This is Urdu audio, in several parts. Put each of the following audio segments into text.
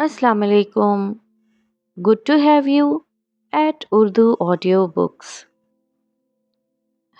Assalamu alaikum. Good to have you at Urdu Audio Books.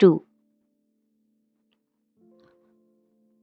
2।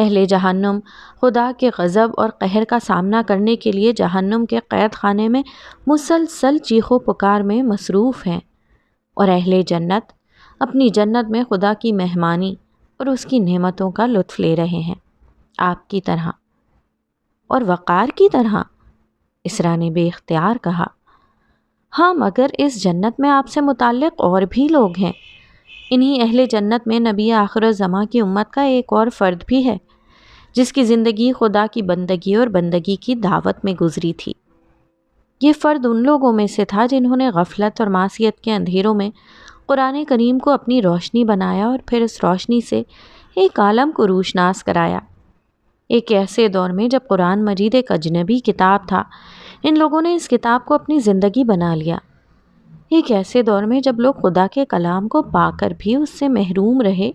اہل جہنم خدا کے غضب اور قہر کا سامنا کرنے کے لیے جہنم کے قید خانے میں مسلسل چیخ و پکار میں مصروف ہیں، اور اہل جنت اپنی جنت میں خدا کی مہمانی اور اس کی نعمتوں کا لطف لے رہے ہیں، آپ کی طرح اور وقار کی طرح۔ اسرا نے بے اختیار کہا۔ ہاں، مگر اس جنت میں آپ سے متعلق اور بھی لوگ ہیں۔ انہی اہل جنت میں نبی آخر الزماں کی امت کا ایک اور فرد بھی ہے، جس کی زندگی خدا کی بندگی اور بندگی کی دعوت میں گزری تھی۔ یہ فرد ان لوگوں میں سے تھا جنہوں نے غفلت اور معصیت کے اندھیروں میں قرآن کریم کو اپنی روشنی بنایا اور پھر اس روشنی سے ایک عالم کو روشناس کرایا۔ ایک ایسے دور میں جب قرآن مجید ایک اجنبی کتاب تھا، ان لوگوں نے اس کتاب کو اپنی زندگی بنا لیا۔ ایک ایسے دور میں جب لوگ خدا کے کلام کو پا کر بھی اس سے محروم رہے،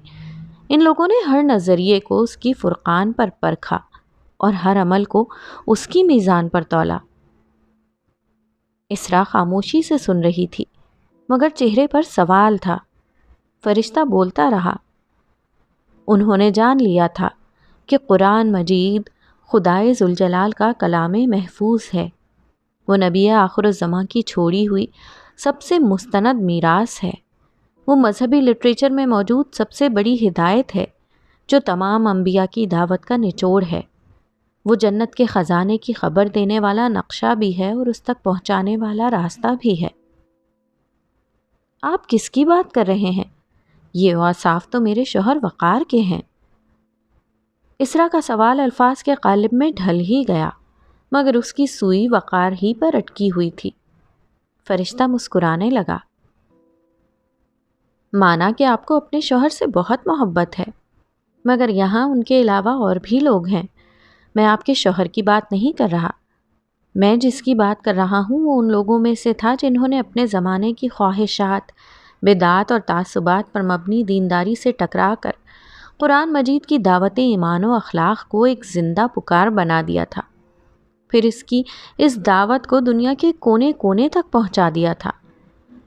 ان لوگوں نے ہر نظریے کو اس کی فرقان پر پرکھا اور ہر عمل کو اس کی میزان پر تولا۔ اسرا خاموشی سے سن رہی تھی، مگر چہرے پر سوال تھا۔ فرشتہ بولتا رہا۔ انہوں نے جان لیا تھا کہ قرآن مجید خدائے ذوالجلال کا کلام محفوظ ہے، وہ نبی آخر الزماں کی چھوڑی ہوئی سب سے مستند میراث ہے، وہ مذہبی لٹریچر میں موجود سب سے بڑی ہدایت ہے جو تمام انبیاء کی دعوت کا نچوڑ ہے، وہ جنت کے خزانے کی خبر دینے والا نقشہ بھی ہے اور اس تک پہنچانے والا راستہ بھی ہے۔ آپ کس کی بات کر رہے ہیں؟ یہ اوصاف تو میرے شوہر وقار کے ہیں۔ اسرا کا سوال الفاظ کے قالب میں ڈھل ہی گیا، مگر اس کی سوئی وقار ہی پر اٹکی ہوئی تھی۔ فرشتہ مسکرانے لگا۔ مانا کہ آپ کو اپنے شوہر سے بہت محبت ہے، مگر یہاں ان کے علاوہ اور بھی لوگ ہیں۔ میں آپ کے شوہر کی بات نہیں کر رہا، میں جس کی بات کر رہا ہوں وہ ان لوگوں میں سے تھا جنہوں نے اپنے زمانے کی خواہشات، بدعات اور تعصبات پر مبنی دینداری سے ٹکرا کر قرآن مجید کی دعوت ایمان و اخلاق کو ایک زندہ پکار بنا دیا تھا، پھر اس دعوت کو دنیا کے کونے کونے تک پہنچا دیا تھا۔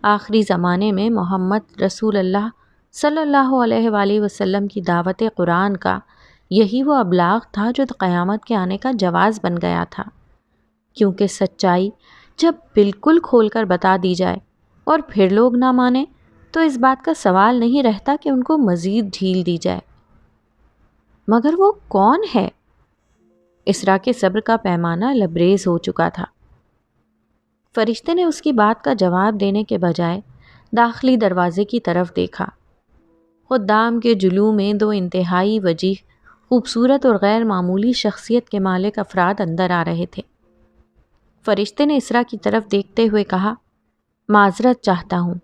آخری زمانے میں محمد رسول اللہ صلی اللہ علیہ وآلہ وسلم کی دعوت قرآن کا یہی وہ ابلاغ تھا جو قیامت کے آنے کا جواز بن گیا تھا، کیونکہ سچائی جب بالکل کھول کر بتا دی جائے اور پھر لوگ نہ مانیں تو اس بات کا سوال نہیں رہتا کہ ان کو مزید ڈھیل دی جائے۔ مگر وہ کون ہے؟ اسرا کے صبر کا پیمانہ لبریز ہو چکا تھا۔ فرشتے نے اس کی بات کا جواب دینے کے بجائے داخلی دروازے کی طرف دیکھا۔ خدام کے جلوہ میں دو انتہائی وجیح، خوبصورت اور غیر معمولی شخصیت کے مالک افراد اندر آ رہے تھے۔ فرشتے نے اسرا کی طرف دیکھتے ہوئے کہا، معذرت چاہتا ہوں،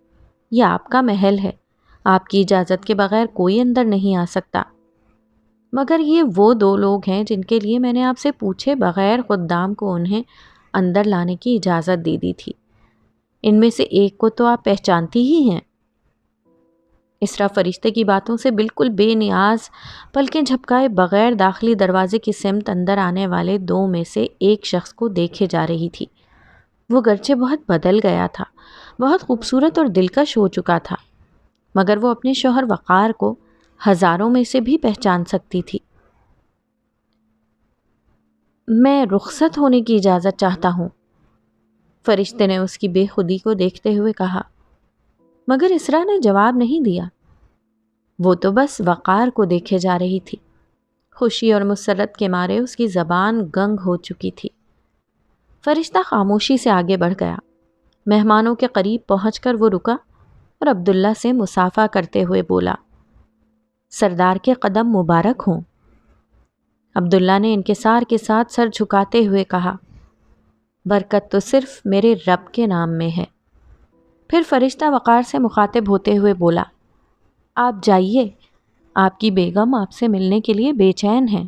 یہ آپ کا محل ہے، آپ کی اجازت کے بغیر کوئی اندر نہیں آ سکتا۔ مگر یہ وہ دو لوگ ہیں جن کے لیے میں نے آپ سے پوچھے بغیر خدام کو انہیں اندر لانے کی اجازت دے دی تھی، ان میں سے ایک کو تو آپ پہچانتی ہی ہیں۔ اسرا فرشتے کی باتوں سے بالکل بے نیاز پلکیں جھپکائے بغیر داخلی دروازے کی سمت اندر آنے والے دو میں سے ایک شخص کو دیکھے جا رہی تھی۔ وہ گرچہ بہت بدل گیا تھا، بہت خوبصورت اور دلکش ہو چکا تھا، مگر وہ اپنے شوہر وقار کو ہزاروں میں سے بھی پہچان سکتی تھی۔ میں رخصت ہونے کی اجازت چاہتا ہوں، فرشتے نے اس کی بے خودی کو دیکھتے ہوئے کہا، مگر اسرا نے جواب نہیں دیا۔ وہ تو بس وقار کو دیکھے جا رہی تھی، خوشی اور مسرت کے مارے اس کی زبان گنگ ہو چکی تھی۔ فرشتہ خاموشی سے آگے بڑھ گیا۔ مہمانوں کے قریب پہنچ کر وہ رکا اور عبداللہ سے مصافحہ کرتے ہوئے بولا، سردار کے قدم مبارک ہوں۔ عبداللہ نے انکسار کے ساتھ سر جھکاتے ہوئے کہا، برکت تو صرف میرے رب کے نام میں ہے۔ پھر فرشتہ وقار سے مخاطب ہوتے ہوئے بولا، آپ جائیے، آپ کی بیگم آپ سے ملنے کے لیے بے چین ہیں۔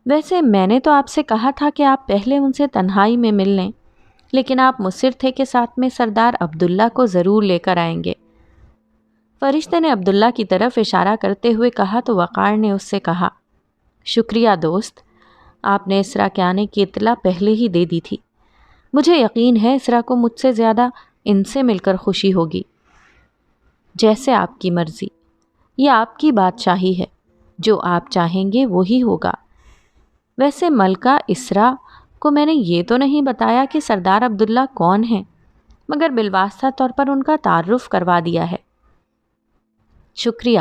ویسے میں نے تو آپ سے کہا تھا کہ آپ پہلے ان سے تنہائی میں مل لیں، لیکن آپ مصر تھے کہ ساتھ میں سردار عبداللہ کو ضرور لے کر آئیں گے۔ فرشتے نے عبداللہ کی طرف اشارہ کرتے ہوئے کہا تو وقار نے اس سے کہا، شکریہ دوست، آپ نے اسرا کے آنے کی اطلاع پہلے ہی دے دی تھی۔ مجھے یقین ہے اسرا کو مجھ سے زیادہ ان سے مل کر خوشی ہوگی۔ جیسے آپ کی مرضی، یہ آپ کی بادشاہی ہے، جو آپ چاہیں گے وہی ہوگا۔ ویسے ملکہ اسرا کو میں نے یہ تو نہیں بتایا کہ سردار عبداللہ کون ہیں، مگر بالواسطہ طور پر ان کا تعارف کروا دیا ہے۔ شکریہ،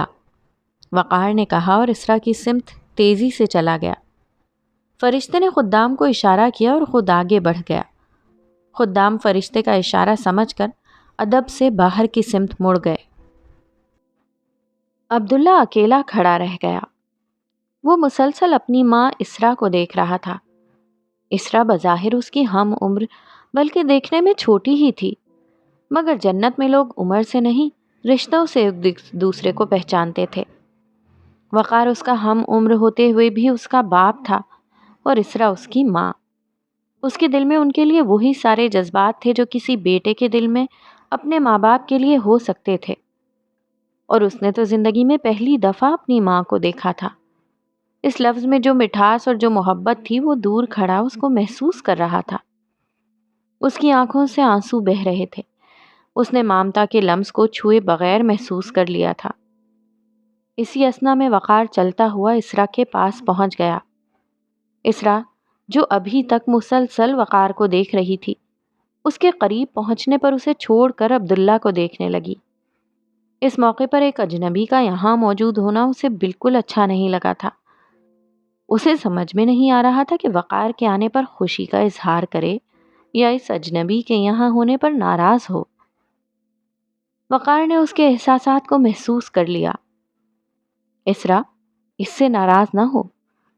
وقار نے کہا اور اسرا کی سمت تیزی سے چلا گیا۔ فرشتے نے خدام کو اشارہ کیا اور خود آگے بڑھ گیا۔ خدام فرشتے کا اشارہ سمجھ کر ادب سے باہر کی سمت مڑ گئے۔ عبداللہ اکیلا کھڑا رہ گیا۔ وہ مسلسل اپنی ماں اسرا کو دیکھ رہا تھا۔ اسرا بظاہر اس کی ہم عمر بلکہ دیکھنے میں چھوٹی ہی تھی، مگر جنت میں لوگ عمر سے نہیں رشتوں سے ایک دوسرے کو پہچانتے تھے۔ وقار اس کا ہم عمر ہوتے ہوئے بھی اس کا باپ تھا اور اسرا اس کی ماں۔ اس کے دل میں ان کے لیے وہی سارے جذبات تھے جو کسی بیٹے کے دل میں اپنے ماں باپ کے لیے ہو سکتے تھے، اور اس نے تو زندگی میں پہلی دفعہ اپنی ماں کو دیکھا تھا۔ اس لفظ میں جو مٹھاس اور جو محبت تھی وہ دور کھڑا اس کو محسوس کر رہا تھا۔ اس کی آنکھوں سے آنسو بہہ رہے تھے۔ اس نے مامتا کے لمس کو چھوئے بغیر محسوس کر لیا تھا۔ اسی اثنا میں وقار چلتا ہوا اسرا کے پاس پہنچ گیا۔ اسرا جو ابھی تک مسلسل وقار کو دیکھ رہی تھی، اس کے قریب پہنچنے پر اسے چھوڑ کر عبداللہ کو دیکھنے لگی۔ اس موقع پر ایک اجنبی کا یہاں موجود ہونا اسے بالکل اچھا نہیں لگا تھا۔ اسے سمجھ میں نہیں آ رہا تھا کہ وقار کے آنے پر خوشی کا اظہار کرے یا اس اجنبی کے یہاں ہونے پر ناراض ہو۔ وقار نے اس کے احساسات کو محسوس کر لیا۔ اسرا، اس سے ناراض نہ ہو،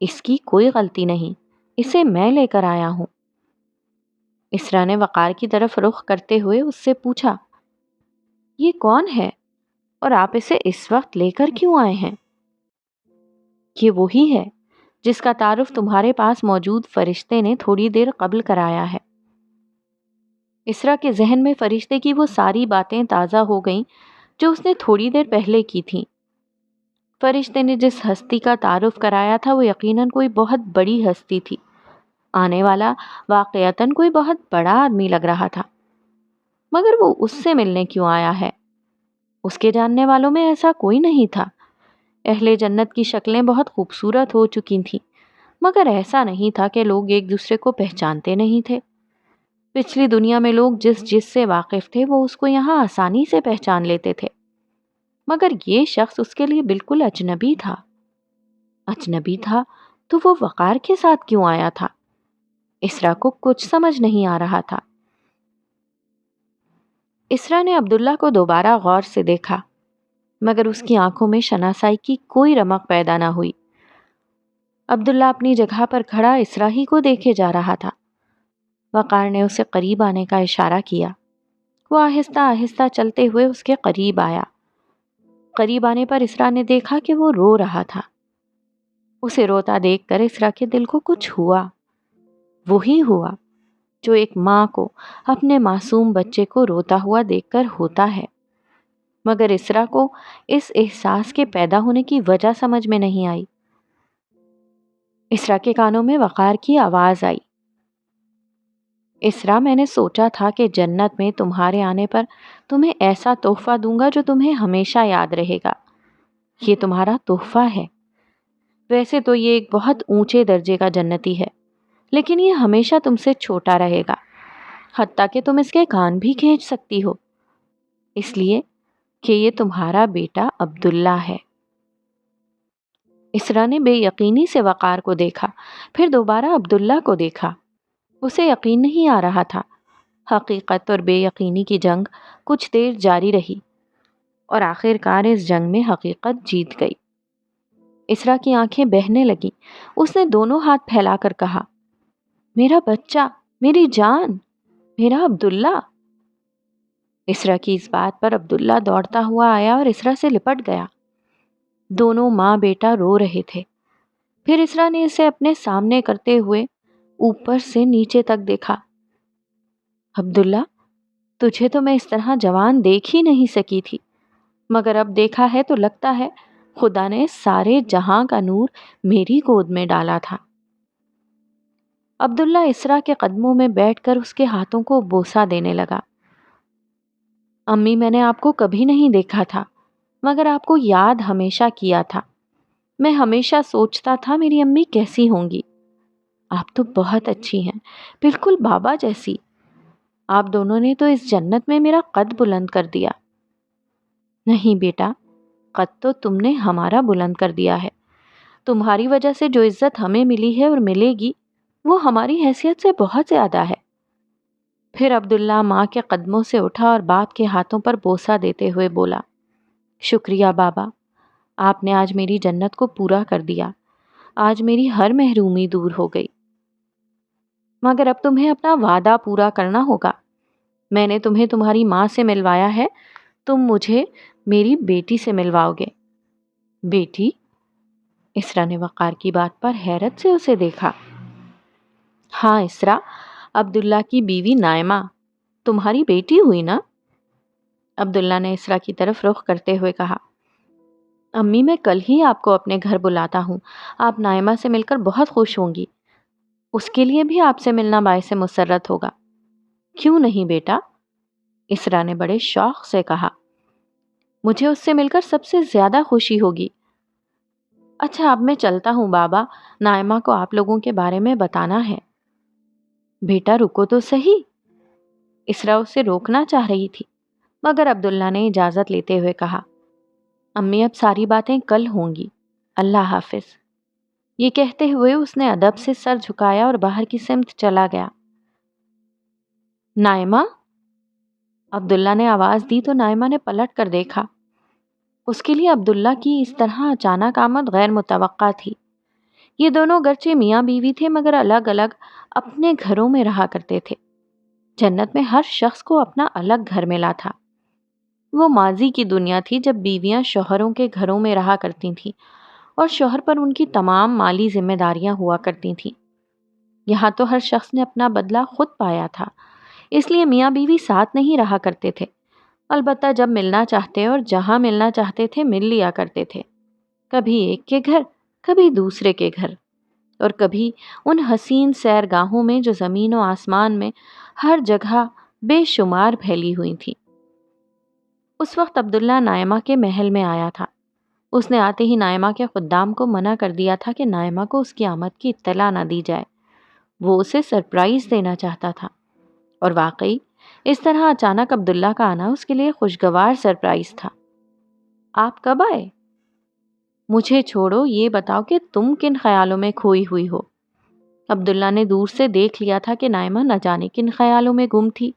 اس کی کوئی غلطی نہیں، اسے میں لے کر آیا ہوں۔ اسرا نے وقار کی طرف رخ کرتے ہوئے اس سے پوچھا، یہ کون ہے اور آپ اسے اس وقت لے کر کیوں آئے ہیں؟ یہ وہی ہے جس کا تعارف تمہارے پاس موجود فرشتے نے تھوڑی دیر قبل کرایا ہے۔ اسرا کے ذہن میں فرشتے کی وہ ساری باتیں تازہ ہو گئیں جو اس نے تھوڑی دیر پہلے کی تھیں۔ فرشتے نے جس ہستی کا تعارف کرایا تھا وہ یقیناً کوئی بہت بڑی ہستی تھی۔ آنے والا واقعتاً کوئی بہت بڑا آدمی لگ رہا تھا، مگر وہ اس سے ملنے کیوں آیا ہے؟ اس کے جاننے والوں میں ایسا کوئی نہیں تھا۔ اہل جنت کی شکلیں بہت خوبصورت ہو چکی تھیں، مگر ایسا نہیں تھا کہ لوگ ایک دوسرے کو پہچانتے نہیں تھے۔ پچھلی دنیا میں لوگ جس سے واقف تھے وہ اس کو یہاں آسانی سے پہچان لیتے تھے، مگر یہ شخص اس کے لیے بالکل اجنبی تھا۔ اجنبی تھا تو وہ وقار کے ساتھ کیوں آیا تھا؟ اسرا کو کچھ سمجھ نہیں آ رہا تھا۔ اسرا نے عبداللہ کو دوبارہ غور سے دیکھا، مگر اس کی آنکھوں میں شناسائی کی کوئی رمق پیدا نہ ہوئی۔ عبداللہ اپنی جگہ پر کھڑا اسرا ہی کو دیکھے جا رہا تھا۔ وقار نے اسے قریب آنے کا اشارہ کیا۔ وہ آہستہ آہستہ چلتے ہوئے اس کے قریب آیا۔ قریب آنے پر اسرا نے دیکھا کہ وہ رو رہا تھا۔ اسے روتا دیکھ کر اسرا کے دل کو کچھ ہوا۔ وہی ہوا جو ایک ماں کو اپنے معصوم بچے کو روتا ہوا دیکھ کر ہوتا ہے، مگر اسرا کو اس احساس کے پیدا ہونے کی وجہ سمجھ میں نہیں آئی۔ اسرا کے کانوں میں وقار کی آواز آئی، اسرا، میں نے سوچا تھا کہ جنت میں تمہارے آنے پر تمہیں ایسا تحفہ دوں گا جو تمہیں ہمیشہ یاد رہے گا۔ یہ تمہارا تحفہ ہے۔ ویسے تو یہ ایک بہت اونچے درجے کا جنتی ہے، لیکن یہ ہمیشہ تم سے چھوٹا رہے گا، حتیٰ کہ تم اس کے کان بھی کھینچ سکتی ہو، اس لیے کہ یہ تمہارا بیٹا عبداللہ ہے۔ اسرا نے بے یقینی سے وقار کو دیکھا، پھر دوبارہ عبداللہ کو دیکھا۔ اسے یقین نہیں آ رہا تھا۔ حقیقت اور بے یقینی کی جنگ کچھ دیر جاری رہی اور آخر کار اس جنگ میں حقیقت جیت گئی۔ اسرا کی آنکھیں بہنے لگیں۔ اس نے دونوں ہاتھ پھیلا کر کہا، میرا بچہ، میری جان، میرا عبداللہ۔ اسرا کی اس بات پر عبداللہ دوڑتا ہوا آیا اور اسرا سے لپٹ گیا۔ دونوں ماں بیٹا رو رہے تھے۔ پھر اسرا نے اسے اپنے سامنے کرتے ہوئے اوپر سے نیچے تک دیکھا۔ عبداللہ، تجھے تو میں اس طرح جوان دیکھ ہی نہیں سکی تھی، مگر اب دیکھا ہے تو لگتا ہے خدا نے سارے جہاں کا نور میری گود میں ڈالا تھا۔ عبداللہ اسرا کے قدموں میں بیٹھ کر اس کے ہاتھوں کو بوسہ دینے لگا۔ امی، میں نے آپ کو کبھی نہیں دیکھا تھا، مگر آپ کو یاد ہمیشہ کیا تھا۔ میں ہمیشہ سوچتا تھا میری امی کیسی ہوں گی۔ آپ تو بہت اچھی ہیں، بالکل بابا جیسی۔ آپ دونوں نے تو اس جنت میں میرا قد بلند کر دیا۔ نہیں بیٹا، قد تو تم نے ہمارا بلند کر دیا ہے۔ تمہاری وجہ سے جو عزت ہمیں ملی ہے اور ملے گی وہ ہماری حیثیت سے بہت زیادہ ہے۔ پھر عبداللہ ماں کے قدموں سے اٹھا اور باپ کے ہاتھوں پر بوسہ دیتے ہوئے بولا، شکریہ بابا، آپ نے آج میری جنت کو پورا کر دیا۔ آج میری ہر محرومی دور ہو گئی۔ مگر اب تمہیں اپنا وعدہ پورا کرنا ہوگا۔ میں نے تمہیں تمہاری ماں سے ملوایا ہے، تم مجھے میری بیٹی سے ملواؤ گے۔ بیٹی؟ اسرا نے وقار کی بات پر حیرت سے اسے دیکھا۔ ہاں اسرا، عبداللہ کی بیوی نائمہ تمہاری بیٹی ہوئی نا؟ عبداللہ نے اسرا کی طرف رخ کرتے ہوئے کہا، امی میں کل ہی آپ کو اپنے گھر بلاتا ہوں، آپ نائمہ سے مل کر بہت خوش ہوں گی۔ اس کے لیے بھی آپ سے ملنا باعث مسرت ہوگا۔ کیوں نہیں بیٹا؟ اسرا نے بڑے شوق سے کہا، مجھے اس سے مل کر سب سے زیادہ خوشی ہوگی۔ اچھا اب میں چلتا ہوں بابا، نائمہ کو آپ لوگوں کے بارے میں بتانا ہے۔ بیٹا رکو تو صحیح، اسرا اسے روکنا چاہ رہی تھی، مگر عبداللہ نے اجازت لیتے ہوئے کہا، امی اب ساری باتیں کل ہوں گی، اللہ حافظ۔ یہ کہتے ہوئے اس نے ادب سے سر جھکایا اور باہر کی سمت چلا گیا۔ نائمہ؟ عبداللہ نے آواز دی تو نائمہ نے پلٹ کر دیکھا۔ اس کے لیے عبداللہ کی اس طرح اچانک آمد غیر متوقع تھی۔ یہ دونوں گرچہ میاں بیوی تھے مگر الگ الگ اپنے گھروں میں رہا کرتے تھے۔ جنت میں ہر شخص کو اپنا الگ گھر ملا تھا۔ وہ ماضی کی دنیا تھی جب بیویاں شوہروں کے گھروں میں رہا کرتی تھیں اور شوہر پر ان کی تمام مالی ذمہ داریاں ہوا کرتی تھیں۔ یہاں تو ہر شخص نے اپنا بدلہ خود پایا تھا، اس لیے میاں بیوی ساتھ نہیں رہا کرتے تھے، البتہ جب ملنا چاہتے اور جہاں ملنا چاہتے تھے مل لیا کرتے تھے، کبھی ایک کے گھر، کبھی دوسرے کے گھر، اور کبھی ان حسین سیرگاہوں میں جو زمین و آسمان میں ہر جگہ بے شمار پھیلی ہوئی تھیں۔ اس وقت عبداللہ نائمہ کے محل میں آیا تھا۔ اس نے آتے ہی نائمہ کے خدام کو منع کر دیا تھا کہ نائمہ کو اس کی آمد کی اطلاع نہ دی جائے۔ وہ اسے سرپرائز دینا چاہتا تھا، اور واقعی اس طرح اچانک عبداللہ کا آنا اس کے لیے خوشگوار سرپرائز تھا۔ آپ کب آئے؟ مجھے چھوڑو، یہ بتاؤ کہ تم کن خیالوں میں کھوئی ہوئی ہو؟ عبداللہ نے دور سے دیکھ لیا تھا کہ نائمہ نہ جانے کن خیالوں میں گم تھی۔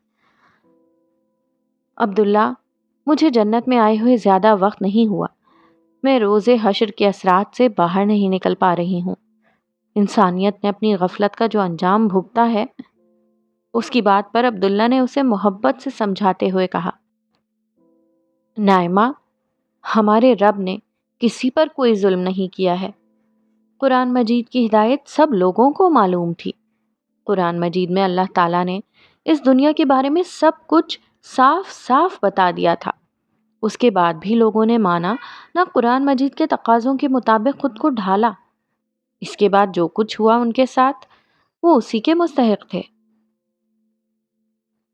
عبداللہ، مجھے جنت میں آئے ہوئے زیادہ وقت نہیں ہوا، میں روز حشر کے اثرات سے باہر نہیں نکل پا رہی ہوں۔ انسانیت نے اپنی غفلت کا جو انجام بھگتا ہے۔ اس کی بات پر عبداللہ نے اسے محبت سے سمجھاتے ہوئے کہا، نائمہ، ہمارے رب نے کسی پر کوئی ظلم نہیں کیا ہے۔ قرآن مجید کی ہدایت سب لوگوں کو معلوم تھی۔ قرآن مجید میں اللہ تعالیٰ نے اس دنیا کے بارے میں سب کچھ صاف صاف بتا دیا تھا۔ اس کے بعد بھی لوگوں نے مانا نہ قرآن مجید کے تقاضوں کے مطابق خود کو ڈھالا۔ اس کے بعد جو کچھ ہوا ان کے ساتھ وہ اسی کے مستحق تھے۔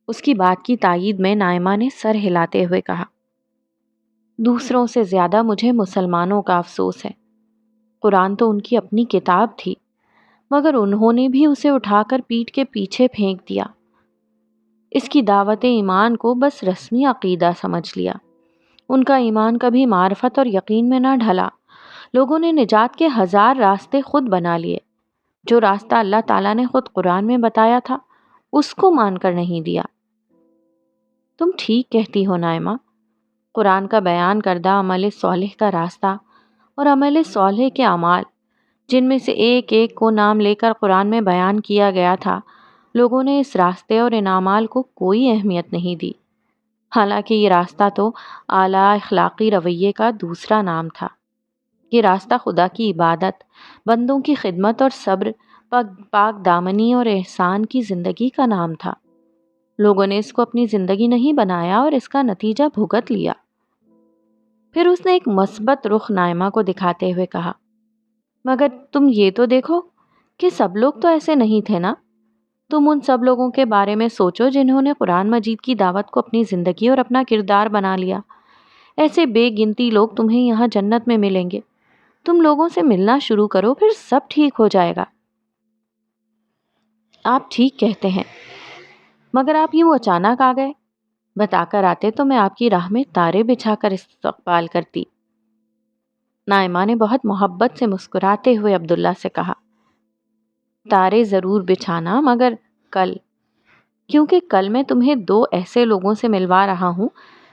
اس کی بات کی تائید میں نائمہ نے سر ہلاتے ہوئے کہا، دوسروں سے زیادہ مجھے مسلمانوں کا افسوس ہے۔ قرآن تو ان کی اپنی کتاب تھی، مگر انہوں نے بھی اسے اٹھا کر پیٹھ کے پیچھے پھینک دیا۔ اس کی دعوت ایمان کو بس رسمی عقیدہ سمجھ لیا۔ ان کا ایمان کبھی معرفت اور یقین میں نہ ڈھلا۔ لوگوں نے نجات کے ہزار راستے خود بنا لیے۔ جو راستہ اللہ تعالیٰ نے خود قرآن میں بتایا تھا اس کو مان کر نہیں دیا۔ تم ٹھیک کہتی ہو نائمہ، قرآن کا بیان کردہ عمل صالح کا راستہ اور عمل صالح کے اعمال، جن میں سے ایک ایک کو نام لے کر قرآن میں بیان کیا گیا تھا، لوگوں نے اس راستے اور ان اعمال کو کوئی اہمیت نہیں دی۔ حالانکہ یہ راستہ تو اعلیٰ اخلاقی رویے کا دوسرا نام تھا۔ یہ راستہ خدا کی عبادت، بندوں کی خدمت اور صبر، پاک دامنی اور احسان کی زندگی کا نام تھا۔ لوگوں نے اس کو اپنی زندگی نہیں بنایا اور اس کا نتیجہ بھگت لیا۔ پھر اس نے ایک مثبت رخ نائمہ کو دکھاتے ہوئے کہا، مگر تم یہ تو دیکھو کہ سب لوگ تو ایسے نہیں تھے نا۔ تم ان سب لوگوں کے بارے میں سوچو جنہوں نے قرآن مجید کی دعوت کو اپنی زندگی اور اپنا کردار بنا لیا۔ ایسے بے گنتی لوگ تمہیں یہاں جنت میں ملیں گے۔ تم لوگوں سے ملنا شروع کرو، پھر سب ٹھیک ہو جائے گا۔ آپ ٹھیک کہتے ہیں، مگر آپ یوں اچانک آ گئے۔ بتا کر آتے تو میں آپ کی راہ میں تارے بچھا کر استقبال کرتی۔ نائمہ نے بہت محبت سے مسکراتے ہوئے عبداللہ سے کہا، تارے ضرور بچھانا، مگر کل، کیونکہ کل میں تمہیں 2 ایسے لوگوں سے ملوا رہا ہوں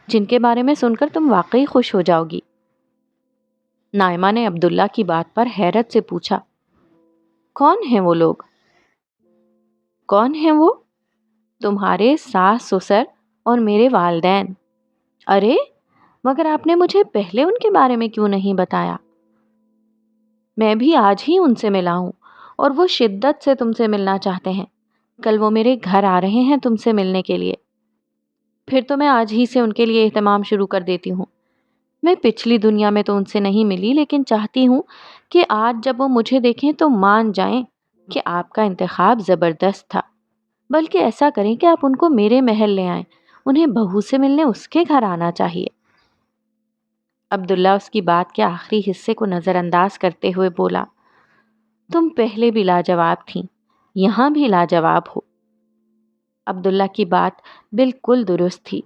جن کے بارے میں سن کر تم واقعی خوش ہو جاؤ گی۔ نائمہ نے عبداللہ کی بات پر حیرت سے پوچھا، کون ہیں وہ لوگ؟ کون ہیں وہ؟ تمہارے ساس سسر اور میرے والدین۔ ارے مگر آپ نے مجھے پہلے ان کے بارے میں کیوں نہیں بتایا؟ میں بھی آج ہی ان سے ملا ہوں اور وہ شدت سے تم سے ملنا چاہتے ہیں۔ کل وہ میرے گھر آ رہے ہیں تم سے ملنے کے لیے۔ پھر تو میں آج ہی سے ان کے لیے اہتمام شروع کر دیتی ہوں۔ میں پچھلی دنیا میں تو ان سے نہیں ملی، لیکن چاہتی ہوں کہ آج جب وہ مجھے دیکھیں تو مان جائیں کہ آپ کا انتخاب زبردست تھا۔ بلکہ ایسا کریں کہ آپ ان کو میرے محل لے آئیں، انہیں بہو سے ملنے اس کے گھر آنا چاہیے۔ عبداللہ اس کی بات کے آخری حصے کو نظر انداز کرتے ہوئے بولا، تم پہلے بھی لاجواب تھیں، یہاں بھی لاجواب ہو۔ عبداللہ کی بات بالکل درست تھی۔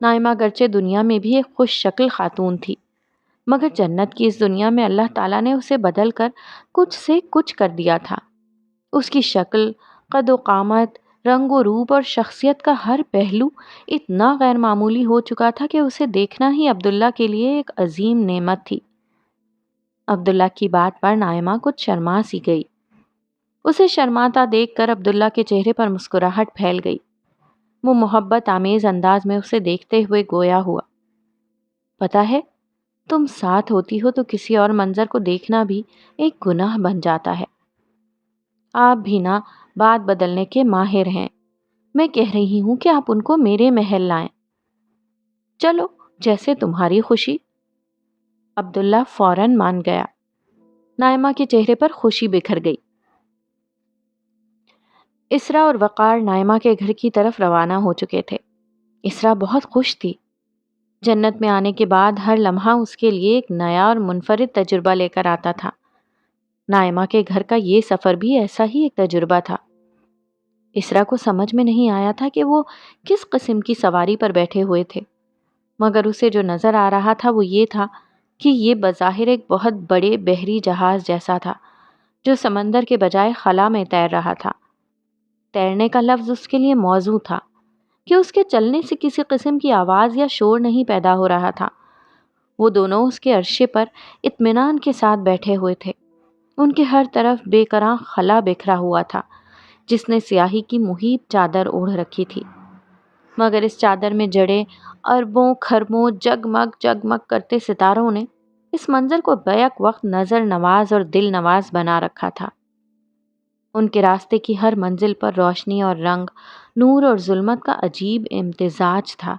نائمہ گرچہ دنیا میں بھی ایک خوش شکل خاتون تھی، مگر جنت کی اس دنیا میں اللہ تعالیٰ نے اسے بدل کر کچھ سے کچھ کر دیا تھا۔ اس کی شکل، قد و قامت، رنگ و روپ اور شخصیت کا ہر پہلو اتنا غیر معمولی ہو چکا تھا کہ اسے دیکھنا ہی عبداللہ کے لیے ایک عظیم نعمت تھی۔ عبداللہ کی بات پر نائمہ کچھ شرما سی گئی۔ اسے شرماتا دیکھ کر عبداللہ کے چہرے پر مسکراہٹ پھیل گئی۔ وہ محبت آمیز انداز میں اسے دیکھتے ہوئے گویا ہوا، پتہ ہے، تم ساتھ ہوتی ہو تو کسی اور منظر کو دیکھنا بھی ایک گناہ بن جاتا ہے۔ آپ بھی نہ بات بدلنے کے ماہر ہیں۔ میں کہہ رہی ہوں کہ آپ ان کو میرے محل لائیں۔ چلو جیسے تمہاری خوشی۔ عبداللہ فوراً مان گیا۔ نائمہ کے چہرے پر خوشی بکھر گئی۔ اسرا اور وقار نائمہ کے گھر کی طرف روانہ ہو چکے تھے۔ اسرا بہت خوش تھی۔ جنت میں آنے کے بعد ہر لمحہ اس کے لیے ایک نیا اور منفرد تجربہ لے کر آتا تھا۔ نائمہ کے گھر کا یہ سفر بھی ایسا ہی ایک تجربہ تھا۔ اسرا کو سمجھ میں نہیں آیا تھا کہ وہ کس قسم کی سواری پر بیٹھے ہوئے تھے، مگر اسے جو نظر آ رہا تھا وہ یہ تھا کہ یہ بظاہر ایک بہت بڑے بحری جہاز جیسا تھا جو سمندر کے بجائے خلا میں تیر رہا تھا۔ تیرنے کا لفظ اس کے لیے موزوں تھا کہ اس کے چلنے سے کسی قسم کی آواز یا شور نہیں پیدا ہو رہا تھا۔ وہ دونوں اس کے عرشے پر اطمینان کے ساتھ بیٹھے ہوئے تھے۔ ان کے ہر طرف بے کراں خلا بکھرا ہوا تھا جس نے سیاہی کی محیط چادر اوڑھ رکھی تھی، مگر اس چادر میں جڑے اربوں خربوں جگمگ کرتے ستاروں نے اس منظر کو بیک وقت نظر نواز اور دل نواز بنا رکھا تھا۔ ان کے راستے کی ہر منزل پر روشنی اور رنگ، نور اور ظلمت کا عجیب امتزاج تھا۔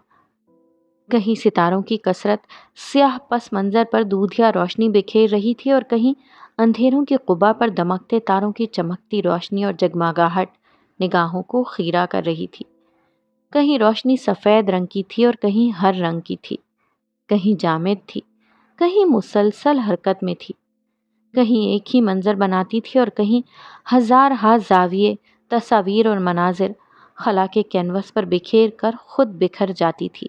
کہیں ستاروں کی کثرت سیاہ پس منظر پر دودھیا روشنی بکھیر رہی تھی اور کہیں اندھیروں کی قبا پر دمکتے تاروں کی چمکتی روشنی اور جگمگاہٹ نگاہوں کو خیرہ کر رہی تھی۔ کہیں روشنی سفید رنگ کی تھی اور کہیں ہر رنگ کی تھی، کہیں جامد تھی، کہیں مسلسل حرکت میں تھی، کہیں ایک ہی منظر بناتی تھی اور کہیں ہزار زاویے، تصاویر اور مناظر خلا کے کینوس پر بکھیر کر خود بکھر جاتی تھی۔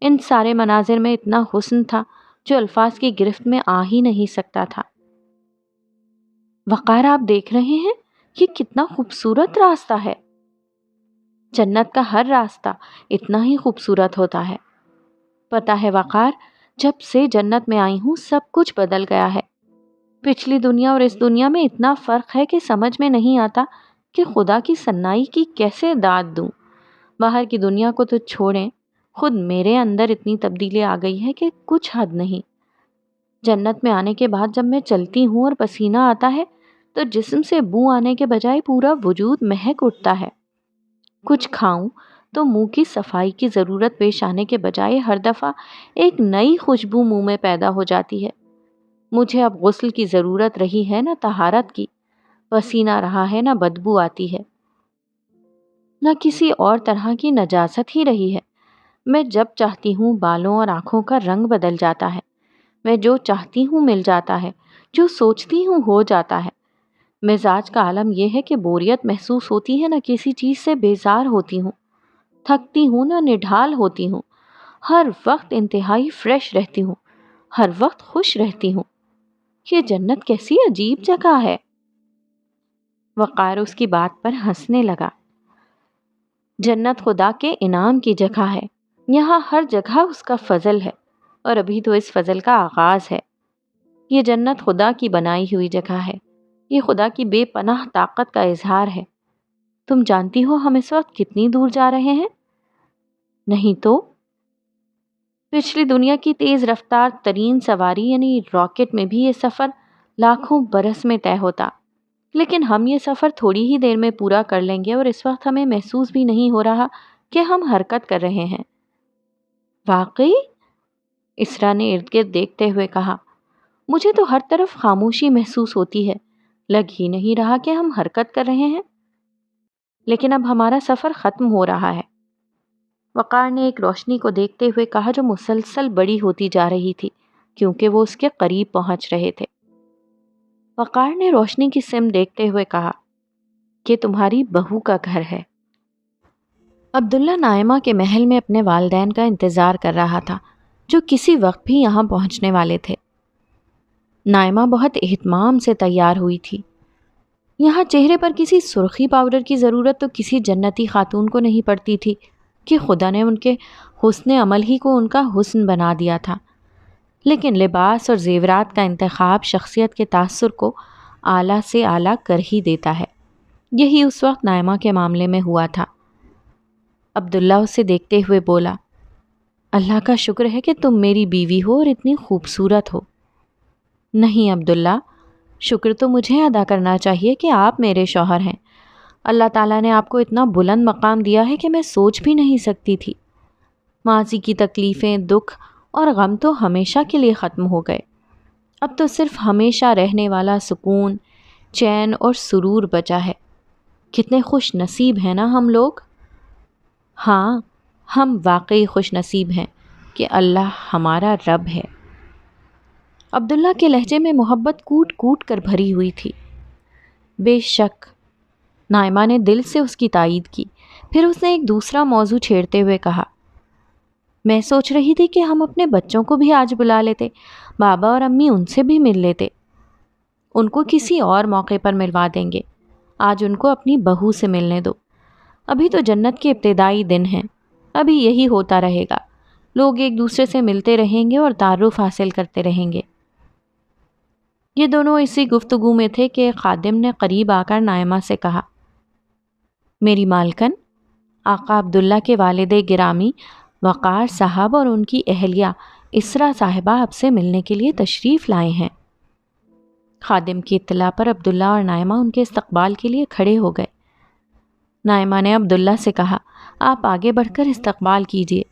ان سارے مناظر میں اتنا حسن تھا جو الفاظ کی گرفت میں آ ہی نہیں سکتا تھا۔ وقار، آپ دیکھ رہے ہیں یہ کتنا خوبصورت راستہ ہے۔ جنت کا ہر راستہ اتنا ہی خوبصورت ہوتا ہے۔ پتہ ہے وقار، جب سے جنت میں آئی ہوں سب کچھ بدل گیا ہے۔ پچھلی دنیا اور اس دنیا میں اتنا فرق ہے کہ سمجھ میں نہیں آتا کہ خدا کی صنائی کی کیسے داد دوں۔ باہر کی دنیا کو تو چھوڑیں، خود میرے اندر اتنی تبدیلی آ گئی ہے کہ کچھ حد نہیں۔ جنت میں آنے کے بعد جب میں چلتی ہوں اور پسینہ آتا ہے تو جسم سے بو آنے کے بجائے پورا وجود مہک اٹھتا ہے۔ کچھ کھاؤں تو منہ کی صفائی کی ضرورت پیش آنے کے بجائے ہر دفعہ ایک نئی خوشبو منہ میں پیدا ہو جاتی ہے۔ مجھے اب غسل کی ضرورت رہی ہے نہ طہارت کی، پسینہ رہا ہے نہ بدبو آتی ہے، نہ کسی اور طرح کی نجاست ہی رہی ہے۔ میں جب چاہتی ہوں بالوں اور آنکھوں کا رنگ بدل جاتا ہے، میں جو چاہتی ہوں مل جاتا ہے، جو سوچتی ہوں ہو جاتا ہے۔ مزاج کا عالم یہ ہے کہ بوریت محسوس ہوتی ہے نہ کسی چیز سے بیزار ہوتی ہوں، تھکتی ہوں نہ نڈھال ہوتی ہوں، ہر وقت انتہائی فریش رہتی ہوں، ہر وقت خوش رہتی ہوں۔ یہ جنت کیسی عجیب جگہ ہے۔ وقار اس کی بات پر ہنسنے لگا۔ جنت خدا کے انعام کی جگہ ہے، یہاں ہر جگہ اس کا فضل ہے، اور ابھی تو اس فضل کا آغاز ہے۔ یہ جنت خدا کی بنائی ہوئی جگہ ہے، یہ خدا کی بے پناہ طاقت کا اظہار ہے۔ تم جانتی ہو ہم اس وقت کتنی دور جا رہے ہیں؟ نہیں تو پچھلی دنیا کی تیز رفتار ترین سواری یعنی راکٹ میں بھی یہ سفر لاکھوں برس میں طے ہوتا، لیکن ہم یہ سفر تھوڑی ہی دیر میں پورا کر لیں گے، اور اس وقت ہمیں محسوس بھی نہیں ہو رہا کہ ہم حرکت کر رہے ہیں۔ واقعی؟ اسرا نے ارد گرد دیکھتے ہوئے کہا۔ مجھے تو ہر طرف خاموشی محسوس ہوتی ہے، لگ ہی نہیں رہا کہ ہم حرکت کر رہے ہیں۔ لیکن اب ہمارا سفر ختم ہو رہا ہے، وقار نے ایک روشنی کو دیکھتے ہوئے کہا جو مسلسل بڑی ہوتی جا رہی تھی کیونکہ وہ اس کے قریب پہنچ رہے تھے۔ وقار نے روشنی کی سمت دیکھتے ہوئے کہا کہ تمہاری بہو کا گھر ہے۔ عبداللہ نائمہ کے محل میں اپنے والدین کا انتظار کر رہا تھا جو کسی وقت بھی یہاں پہنچنے والے تھے۔ نائمہ بہت اہتمام سے تیار ہوئی تھی۔ یہاں چہرے پر کسی سرخی پاؤڈر کی ضرورت تو کسی جنتی خاتون کو نہیں پڑتی تھی کہ خدا نے ان کے حسن عمل ہی کو ان کا حسن بنا دیا تھا، لیکن لباس اور زیورات کا انتخاب شخصیت کے تاثر کو اعلیٰ سے اعلیٰ کر ہی دیتا ہے۔ یہی اس وقت نائمہ کے معاملے میں ہوا تھا۔ عبداللہ اسے دیکھتے ہوئے بولا، اللہ کا شکر ہے کہ تم میری بیوی ہو اور اتنی خوبصورت ہو۔ نہیں عبداللہ، شکر تو مجھے ادا کرنا چاہیے کہ آپ میرے شوہر ہیں۔ اللہ تعالیٰ نے آپ کو اتنا بلند مقام دیا ہے کہ میں سوچ بھی نہیں سکتی تھی۔ ماضی کی تکلیفیں، دکھ اور غم تو ہمیشہ کے لیے ختم ہو گئے۔ اب تو صرف ہمیشہ رہنے والا سکون، چین اور سرور بچا ہے۔ کتنے خوش نصیب ہیں نا ہم لوگ۔ ہاں، ہم واقعی خوش نصیب ہیں کہ اللہ ہمارا رب ہے۔ عبداللہ کے لہجے میں محبت کوٹ کوٹ کر بھری ہوئی تھی۔ بے شک، نائمہ نے دل سے اس کی تائید کی۔ پھر اس نے ایک دوسرا موضوع چھیڑتے ہوئے کہا، میں سوچ رہی تھی کہ ہم اپنے بچوں کو بھی آج بلا لیتے، بابا اور امی ان سے بھی مل لیتے۔ ان کو کسی اور موقع پر ملوا دیں گے، آج ان کو اپنی بہو سے ملنے دو۔ ابھی تو جنت کے ابتدائی دن ہیں، ابھی یہی ہوتا رہے گا، لوگ ایک دوسرے سے ملتے رہیں گے اور تعارف حاصل کرتے رہیں گے۔ یہ دونوں اسی گفتگو میں تھے کہ خادم نے قریب آ کر نائمہ سے کہا، میری مالکن، آقا عبداللہ کے والد گرامی وقار صاحب اور ان کی اہلیہ اسرا صاحبہ آپ سے ملنے کے لیے تشریف لائے ہیں۔ خادم کی اطلاع پر عبداللہ اور نائمہ ان کے استقبال کے لیے کھڑے ہو گئے۔ نائمہ نے عبداللہ سے کہا، آپ آگے بڑھ کر استقبال کیجیے،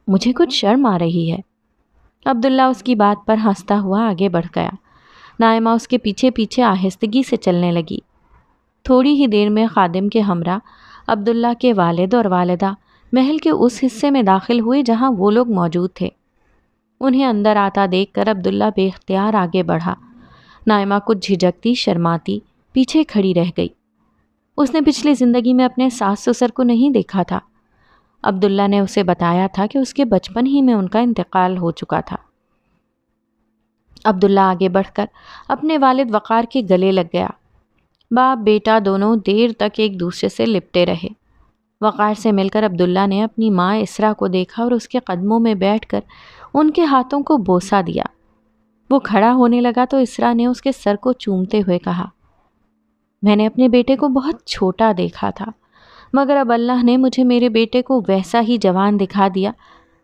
مجھے کچھ شرم آ رہی ہے۔ عبداللہ اس کی بات پر ہنستا ہوا آگے بڑھ گیا۔ نائمہ اس کے پیچھے پیچھے آہستگی سے چلنے لگی۔ تھوڑی ہی دیر میں خادم کے ہمراہ عبداللہ کے والد اور والدہ محل کے اس حصے میں داخل ہوئے جہاں وہ لوگ موجود تھے۔ انہیں اندر آتا دیکھ کر عبداللہ بے اختیار آگے بڑھا۔ نائمہ کچھ جھجکتی شرماتی پیچھے کھڑی رہ گئی۔ اس نے پچھلی زندگی میں اپنے ساس سسر کو نہیں دیکھا تھا۔ عبداللہ نے اسے بتایا تھا کہ اس کے بچپن ہی میں ان کا انتقال ہو چکا تھا۔ عبداللہ آگے بڑھ کر اپنے والد وقار کے گلے لگ گیا۔ باپ بیٹا دونوں دیر تک ایک دوسرے سے لپٹے رہے۔ وقار سے مل کر عبداللہ نے اپنی ماں اسرا کو دیکھا اور اس کے قدموں میں بیٹھ کر ان کے ہاتھوں کو بوسہ دیا۔ وہ کھڑا ہونے لگا تو اسرا نے اس کے سر کو چومتے ہوئے کہا، میں نے اپنے بیٹے کو بہت چھوٹا دیکھا تھا، مگر اب اللہ نے مجھے میرے بیٹے کو ویسا ہی جوان دکھا دیا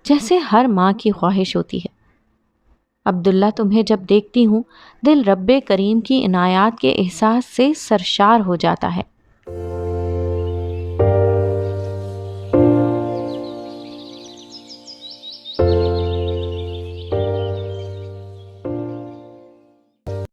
جیسے ہر ماں کی خواہش ہوتی ہے۔ عبداللہ، تمہیں جب دیکھتی ہوں دل رب کریم کی عنایات کے احساس سے سرشار ہو جاتا ہے۔